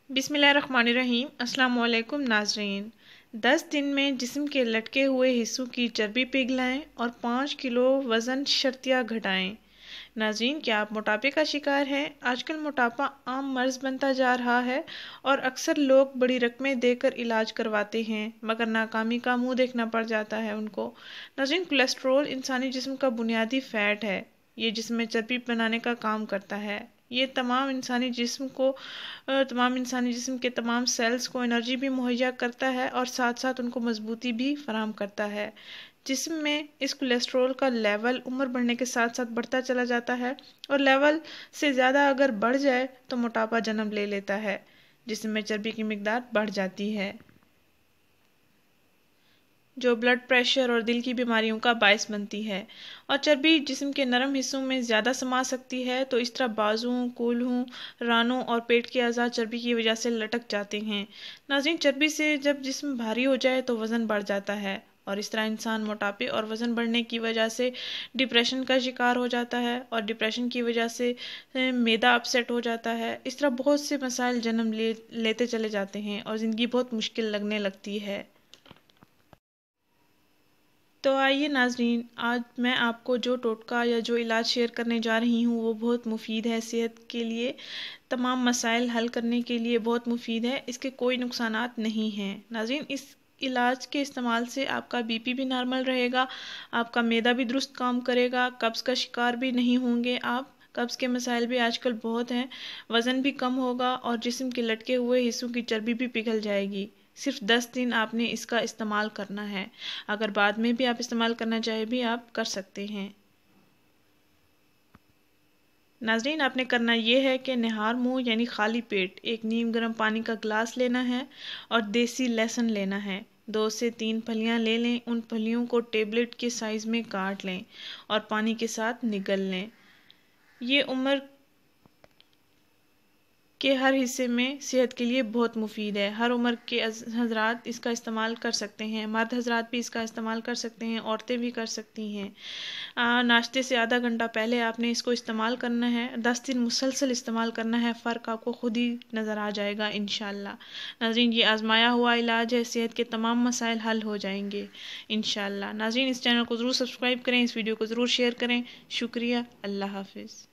बिस्मिल्लाहिर्रहमानिर्रहीम। अस्सलाम वालेकुम नाज़रीन। 10 दिन में जिस्म के लटके हुए हिस्सों की चर्बी पिघलाएं और 5 किलो वज़न शर्तिया घटाएं। नाज़रीन, क्या आप मोटापे का शिकार हैं? आजकल मोटापा आम मर्ज़ बनता जा रहा है और अक्सर लोग बड़ी रकमें देकर इलाज करवाते हैं, मगर नाकामी का मुंह देखना पड़ जाता है उनको। नाज़रीन, कोलेस्ट्रॉल इंसानी जिस्म का बुनियादी फ़ैट है। ये जिस्म में चर्बी बनाने का काम करता है। ये तमाम इंसानी जिस्म के तमाम सेल्स को एनर्जी भी मुहैया करता है और साथ साथ उनको मजबूती भी फराहम करता है। जिस्म में इस कोलेस्ट्रॉल का लेवल उम्र बढ़ने के साथ साथ बढ़ता चला जाता है और लेवल से ज़्यादा अगर बढ़ जाए तो मोटापा जन्म ले लेता है, जिस्म में चर्बी की मिकदार बढ़ जाती है, जो ब्लड प्रेशर और दिल की बीमारियों का बायस बनती है। और चर्बी जिस्म के नरम हिस्सों में ज़्यादा समा सकती है, तो इस तरह बाजुओं, कूल्हों, रानों और पेट के अज़ा चर्बी की वजह से लटक जाते हैं। नाज़रीन, चर्बी से जब जिस्म भारी हो जाए तो वज़न बढ़ जाता है और इस तरह इंसान मोटापे और वज़न बढ़ने की वजह से डिप्रेशन का शिकार हो जाता है और डिप्रेशन की वजह से मैदा अपसेट हो जाता है। इस तरह बहुत से मसाइल जन्म लेते चले जाते हैं और ज़िंदगी बहुत मुश्किल लगने लगती है। तो आइए नाज़रीन, आज मैं आपको जो टोटका या जो इलाज शेयर करने जा रही हूँ वो बहुत मुफीद है सेहत के लिए, तमाम मसाइल हल करने के लिए बहुत मुफीद है। इसके कोई नुकसानात नहीं हैं। नाज़रीन, इस इलाज के इस्तेमाल से आपका बीपी भी नॉर्मल रहेगा, आपका मैदा भी दुरुस्त काम करेगा, कब्ज़ का शिकार भी नहीं होंगे आप। कब्ज़ के मसाइल भी आजकल बहुत हैं, वज़न भी कम होगा और जिस्म के लटके हुए हिस्सों की चर्बी भी पिघल जाएगी। सिर्फ 10 दिन आपने इसका इस्तेमाल करना है। अगर बाद में भी आप इस्तेमाल करना चाहे भी आप कर सकते हैं। नाज़रीन, आपने करना ये है कि निहार मुंह यानी खाली पेट एक नीम गर्म पानी का गिलास लेना है और देसी लहसुन लेना है। 2 से 3 फलियां ले लें। उन फलियों को टेबलेट के साइज़ में काट लें और पानी के साथ निगल लें। ये उम्र के हर हिस्से में सेहत के लिए बहुत मुफीद है। हर उम्र के हजरात इसका इस्तेमाल कर सकते हैं, मर्द हजरात भी इसका इस्तेमाल कर सकते हैं, औरतें भी कर सकती हैं। नाश्ते से आधा घंटा पहले आपने इसको इस्तेमाल करना है। 10 दिन मुसलसल इस्तेमाल करना है, फ़र्क आपको खुद ही नज़र आ जाएगा इंशाल्लाह। नाज़रीन, ये आजमाया हुआ इलाज है, सेहत के तमाम मसाइल हल हो जाएंगे इंशाल्लाह। नाज़रीन, इस चैनल को ज़रूर सब्सक्राइब करें, इस वीडियो को ज़रूर शेयर करें। शुक्रिया। अल्लाह हाफिज़।